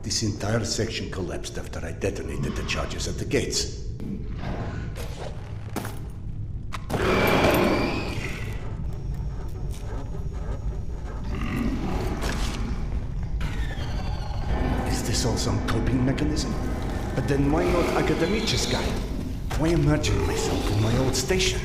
This entire section collapsed after I detonated the charges at the gates. Is this all some coping mechanism? But then why not Akademich's guy? Why imagine myself in my old station?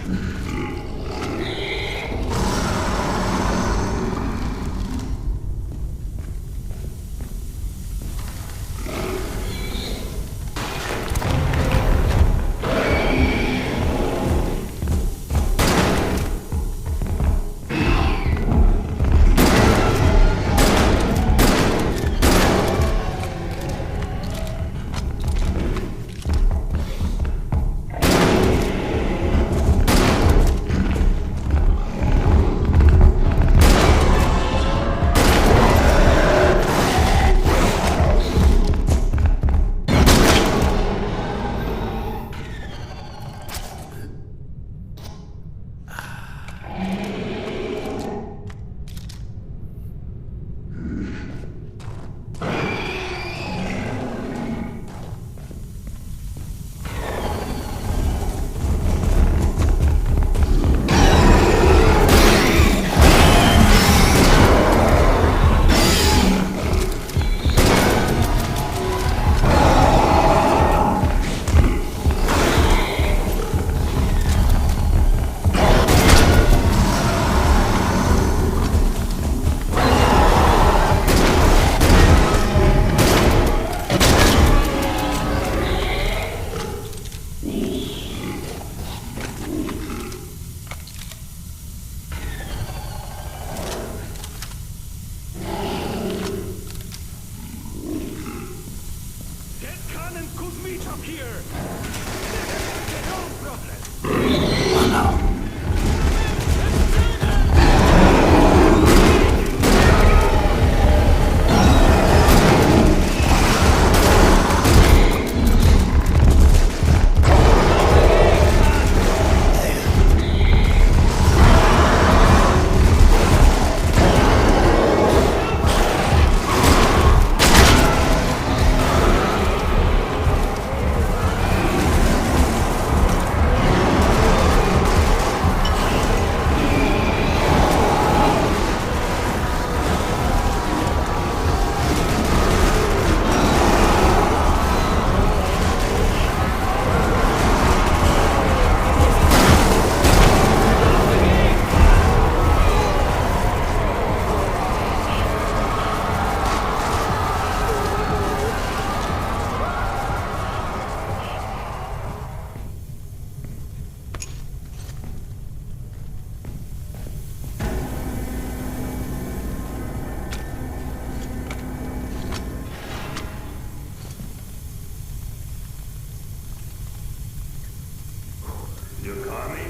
You call me?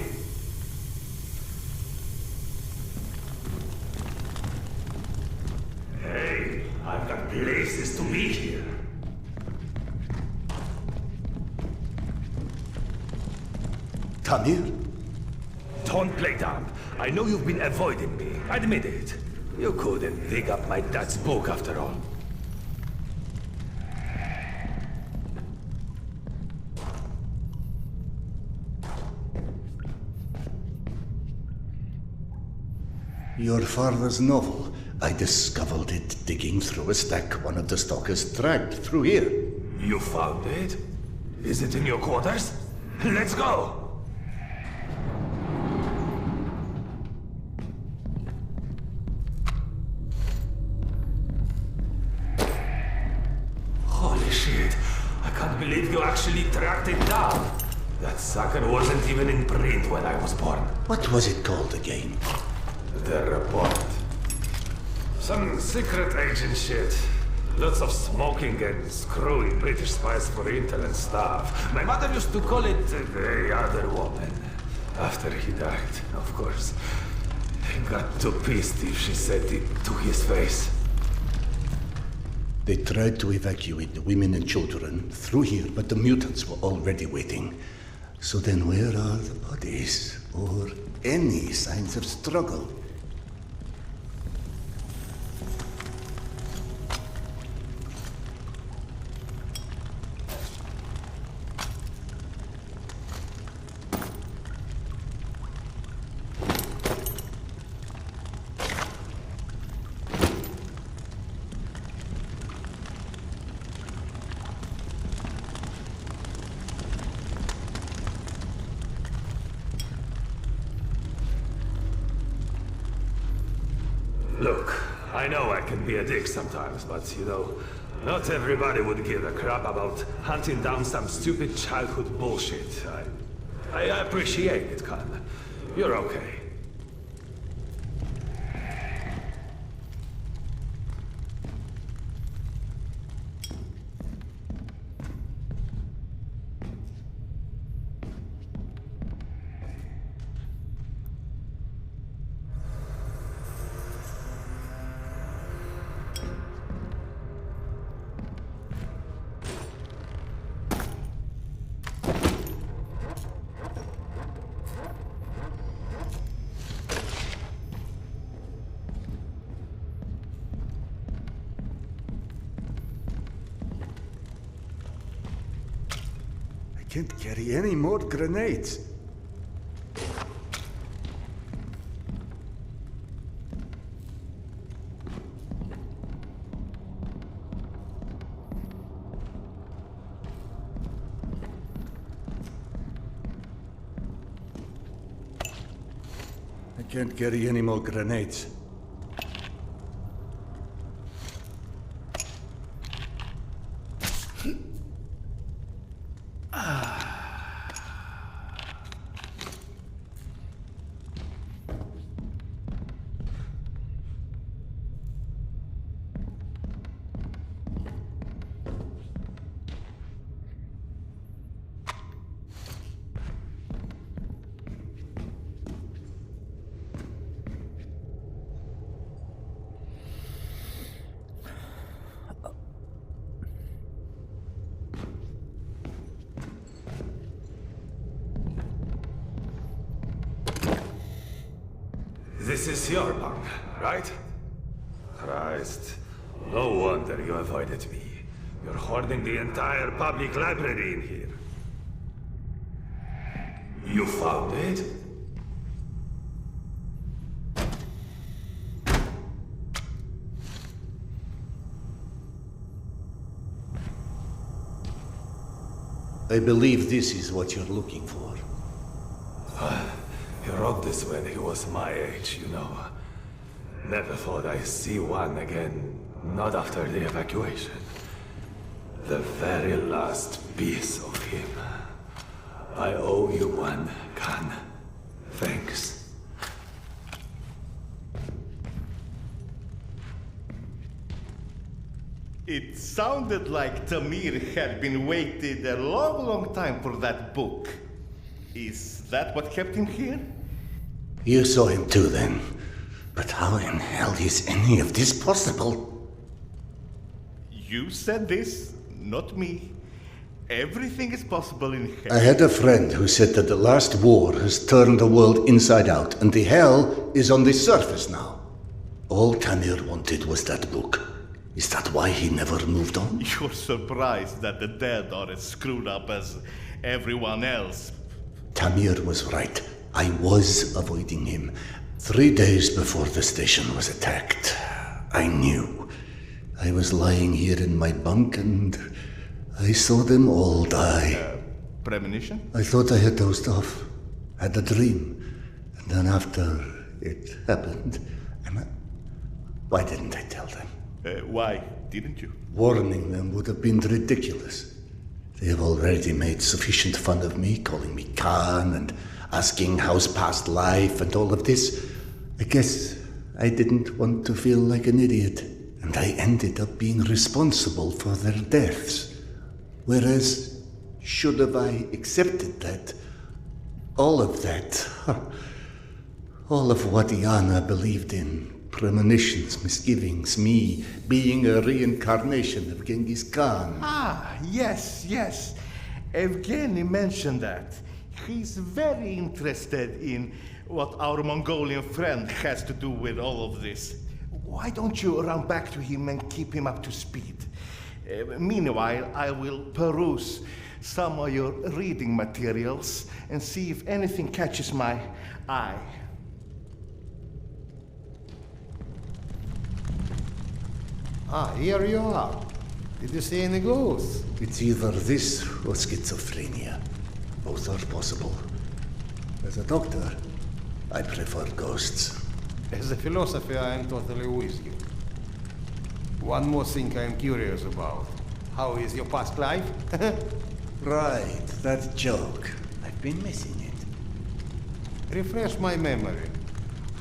Hey, I've got places to be here. Tamir? Don't play dumb. I know you've been avoiding me. Admit it. You couldn't dig up my dad's book after all. Your father's novel. I discovered it digging through a stack one of the stalkers dragged through here. You found it? Is it in your quarters? Let's go! Holy shit. I can't believe you actually tracked it down. That sucker wasn't even in print when I was born. What was it called again? The report. Some secret agent shit. Lots of smoking and screwing British spies for intel and stuff. My mother used to call it the other woman. After he died, of course. I got too pissed if she said it to his face. They tried to evacuate the women and children through here, but the mutants were already waiting. So then where are the bodies? Or any signs of struggle? I know I can be a dick sometimes, but you know, not everybody would give a crap about hunting down some stupid childhood bullshit. I appreciate it, Khan. You're okay. I can't carry any more grenades. I can't carry any more grenades. This is your bunk, right? Christ. No wonder you avoided me. You're hoarding the entire public library in here. You found it? I believe this is what you're looking for. He wrote this when he was my age, you know. Never thought I'd see one again, not after the evacuation. The very last piece of him. I owe you one, Khan. Thanks. It sounded like Tamir had been waiting a long, long time for that book. Is that what kept him here? You saw him too then. But how in hell is any of this possible? You said this, not me. Everything is possible in hell. I had a friend who said that the last war has turned the world inside out, and the hell is on the surface now. All Tamir wanted was that book. Is that why he never moved on? You're surprised that the dead are as screwed up as everyone else. Tamir was right. I was avoiding him. 3 days before the station was attacked, I knew. I was lying here in my bunk and I saw them all die. Premonition? I thought I had dozed off. Had a dream. And then after it happened, why didn't I tell them? Why didn't you? Warning them would have been ridiculous. They have already made sufficient fun of me, calling me Khan and asking how's past life and all of this. I guess I didn't want to feel like an idiot, and I ended up being responsible for their deaths. Whereas, should have I accepted that, all of that, all of what Iana believed in, premonitions, misgivings, me being a reincarnation of Genghis Khan. Ah, yes. Evgeny mentioned that. He's very interested in what our Mongolian friend has to do with all of this. Why don't you run back to him and keep him up to speed? Meanwhile, I will peruse some of your reading materials and see if anything catches my eye. Ah, here you are. Did you see any ghosts? It's either this or schizophrenia. Both are possible. As a doctor, I prefer ghosts. As a philosopher, I am totally with you. One more thing I'm curious about. How is your past life? Right, that joke. I've been missing it. Refresh my memory.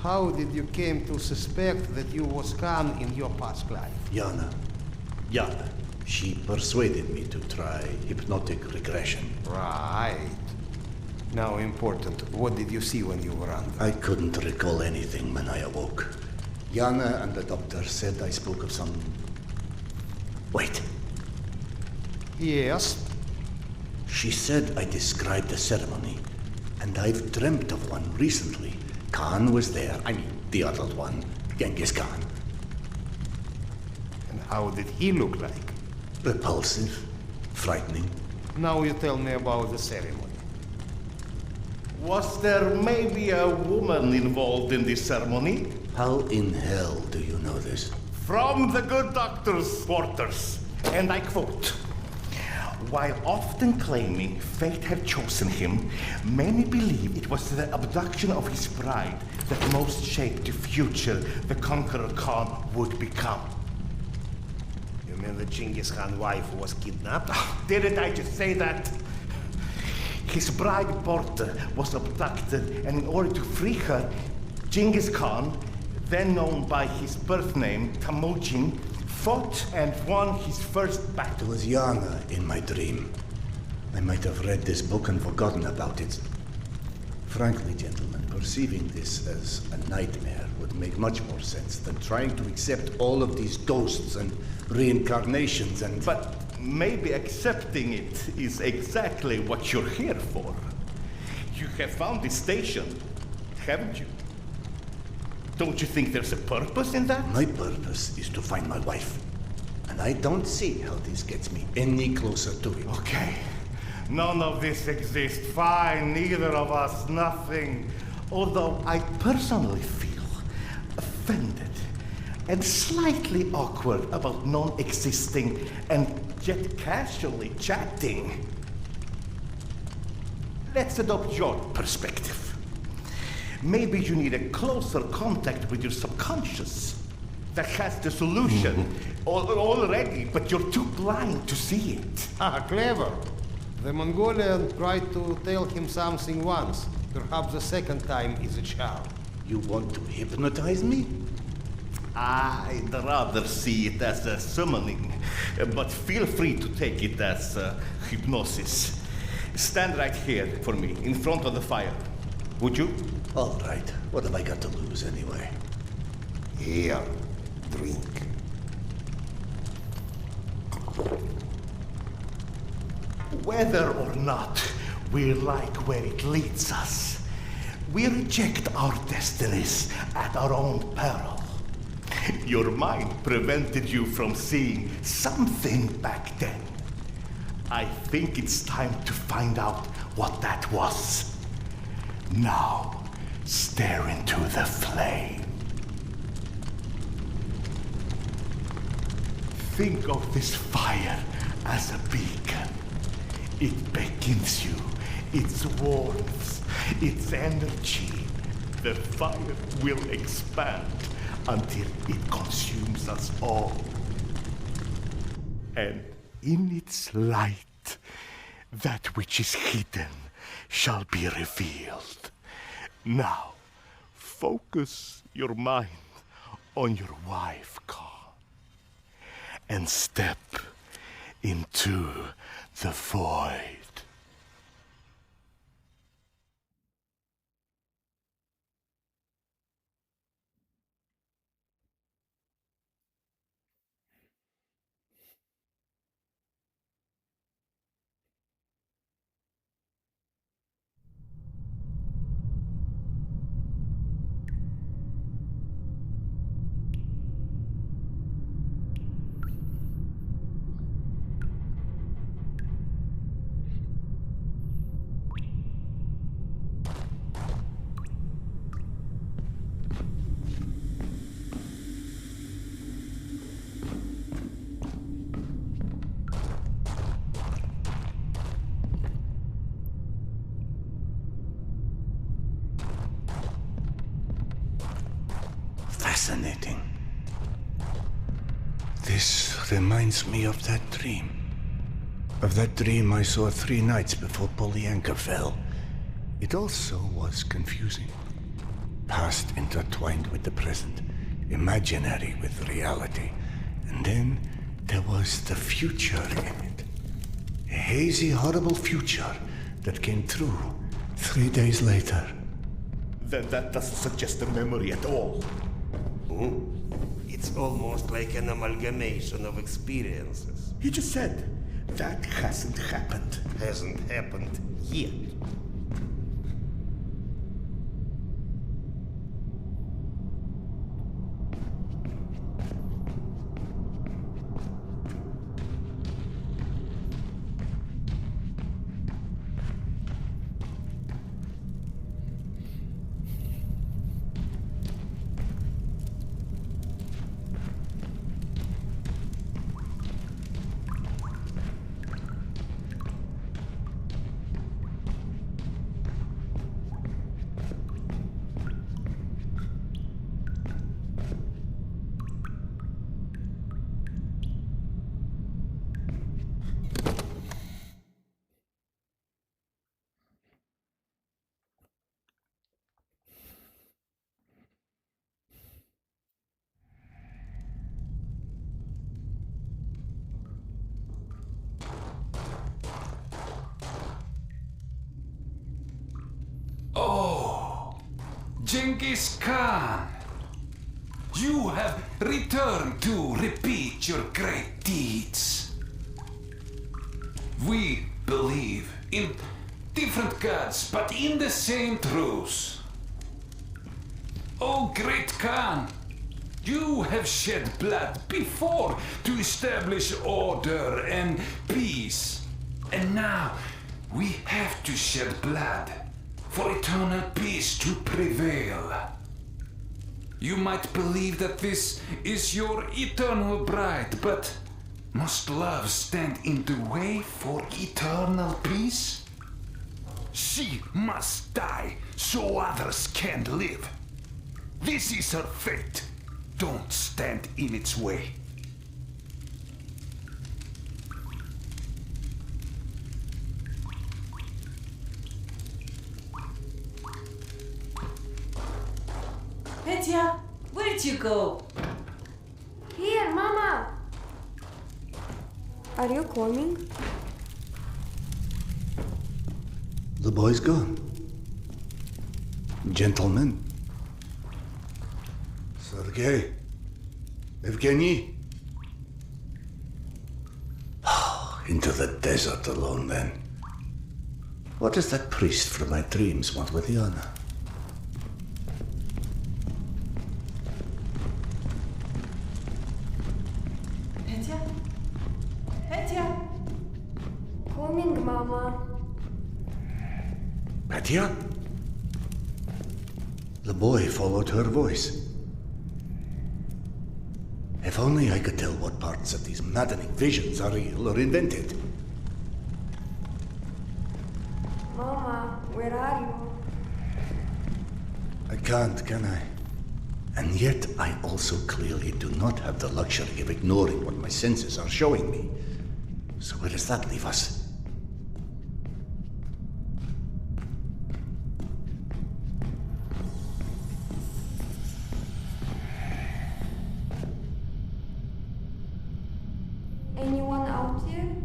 How did you came to suspect that you was Khan in your past life? Yana. She persuaded me to try hypnotic regression. Right. Now important, what did you see when you were under? I couldn't recall anything when I awoke. Yana and the doctor said I spoke of some... Wait. Yes. She said I described a ceremony, and I've dreamt of one recently. Khan was there. I mean, the other one, Genghis Khan. And how did he look like? Repulsive, frightening. Now you tell me about the ceremony. Was there maybe a woman involved in this ceremony? How in hell do you know this? From the good doctor's quarters. And I quote, "While often claiming fate had chosen him, many believe it was the abduction of his bride that most shaped the future the conqueror Khan would become." You mean the Genghis Khan wife was kidnapped? Didn't I just say that? His bride Borte was abducted, and in order to free her, Genghis Khan, then known by his birth name Temujin, fought and won his first It battle. was Yana in my dream. I might have read this book and forgotten about it. Frankly, gentlemen, perceiving this as a nightmare would make much more sense than trying to accept all of these ghosts and reincarnations and... But maybe accepting it is exactly what you're here for. You have found this station, haven't you? Don't you think there's a purpose in that? My purpose is to find my wife. And I don't see how this gets me any closer to it. Okay. None of this exists. Fine, neither of us, nothing. Although I personally feel offended and slightly awkward about non-existing and yet casually chatting. Let's adopt your perspective. Maybe you need a closer contact with your subconscious that has the solution already, but you're too blind to see it. Ah, clever. The Mongolian tried to tell him something once. Perhaps the second time is a charm. You want to hypnotize me? I'd rather see it as a summoning, but feel free to take it as hypnosis. Stand right here for me, in front of the fire. Would you? All right. What have I got to lose anyway? Here, drink. Whether or not we like where it leads us, we reject our destinies at our own peril. Your mind prevented you from seeing something back then. I think it's time to find out what that was. Now, stare into the flame. Think of this fire as a beacon. It beckons you, its warmth, its energy. The fire will expand until it consumes us all. And in its light, that which is hidden shall be revealed. Now, focus your mind on your wife, Khan, and step into the void. Fascinating. reminds me of that dream. Of that dream I saw 3 nights before Polyanka fell. It also was confusing. Past intertwined with the present, imaginary with reality. And then there was the future in it. A hazy, horrible future that came true 3 days later. Then that doesn't suggest a memory at all. It's almost like an amalgamation of experiences. He just said that hasn't happened. Hasn't happened yet. Genghis Khan, you have returned to repeat your great deeds. We believe in different gods, but in the same truths. Oh, great Khan, you have shed blood before to establish order and peace. And now we have to shed blood for eternal peace to prevail. You might believe that this is your eternal bride, but must love stand in the way for eternal peace? She must die so others can live. This is her fate. Don't stand in its way. Petya, where'd you go? Here, Mama! Are you coming? The boy's gone. Gentlemen. Sergei. Evgeny. Into the desert alone, then. What does that priest from my dreams want with Yana? Petya? Petya? Coming, Mama. Petya? The boy followed her voice. If only I could tell what parts of these maddening visions are real or invented. Mama, where are you? I can't, can I? And yet I also clearly do not have the luxury of ignoring what my senses are showing me. So where does that leave us? Anyone out here?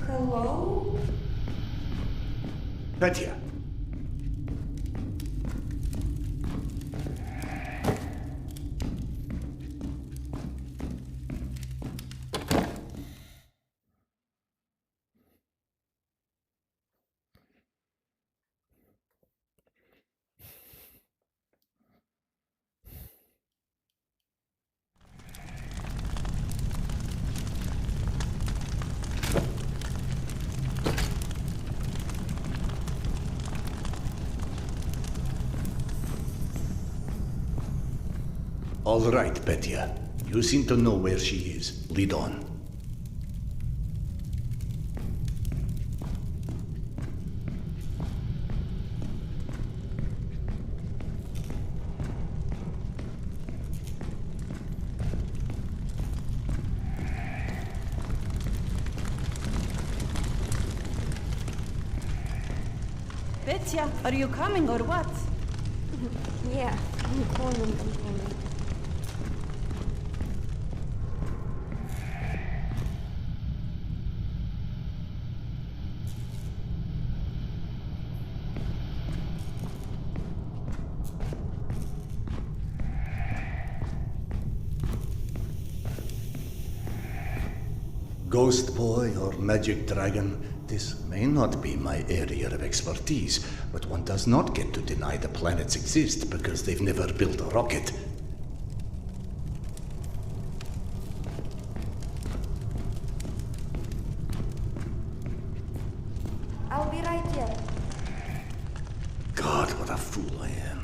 Hello? Petya. All right, Petya. You seem to know where she is. Lead on. Petya, are you coming or what? Yeah, I'm coming. Ghost boy or magic dragon, this may not be my area of expertise, but one does not get to deny the planets exist because they've never built a rocket. I'll be right here. God, what a fool I am.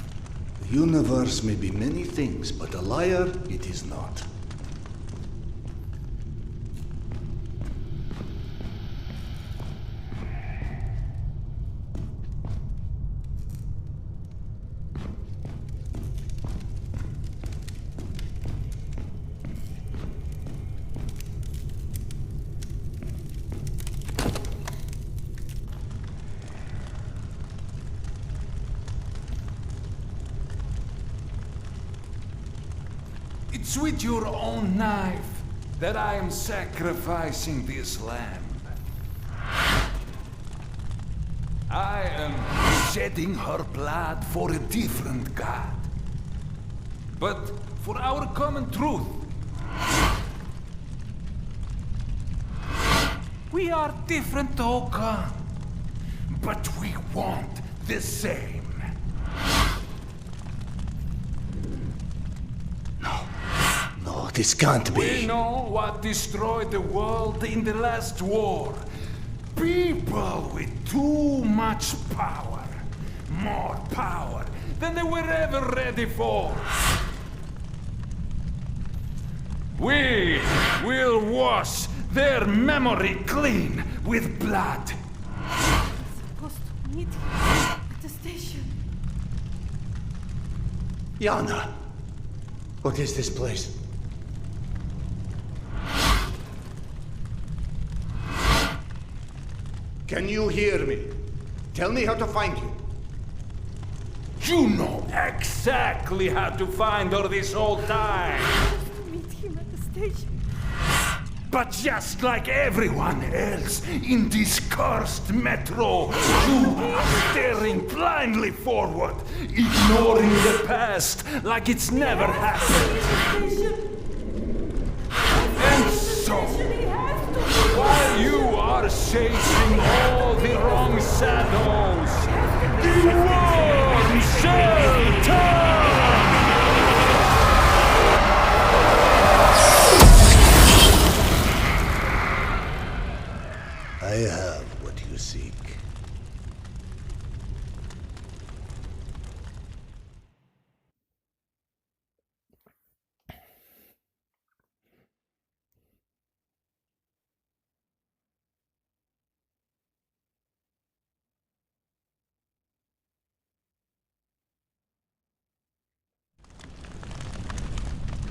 The universe may be many things, but a liar it is not. It's with your own knife that I am sacrificing this lamb. I am shedding her blood for a different god. But for our common truth. We are different, Oka, but we want the same. No, this can't be. We know what destroyed the world in the last war. People with too much power. More power than they were ever ready for. We will wash their memory clean with blood. Supposed to meet him at the station. Yana, what is this place? Can you hear me? Tell me how to find you. You know exactly how to find her this whole time. Supposed to meet him at the station. But just like everyone else in this cursed metro, you are staring blindly forward, ignoring the past like it's never happened. And so, while you are chasing all the wrong shadows, the worm shall turn! I have what you seek.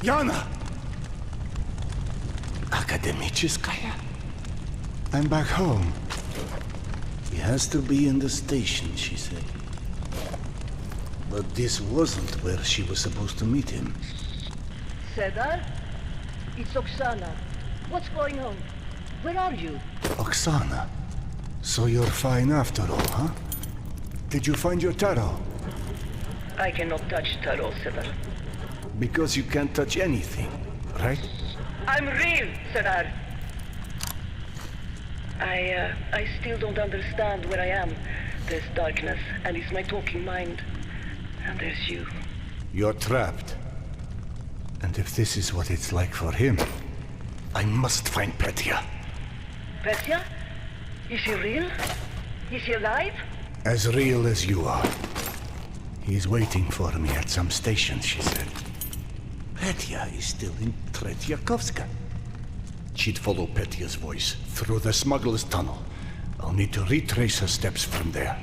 Yana! Akademicheskaya? I'm back home. He has to be in the station, she said. But this wasn't where she was supposed to meet him. Cedar? It's Oksana. What's going on? Where are you? Oksana. So you're fine after all, huh? Did you find your tarot? I cannot touch Taro, Cedar. Because you can't touch anything, right? I'm real, Cedar. I still don't understand where I am. There's darkness, and it's my talking mind. And there's you. You're trapped. And if this is what it's like for him, I must find Petya. Petya? Is he real? Is he alive? As real as you are. He's waiting for me at some station, she said. Petya is still in Tretyakovska. She'd follow Petya's voice through the smuggler's tunnel. I'll need to retrace her steps from there.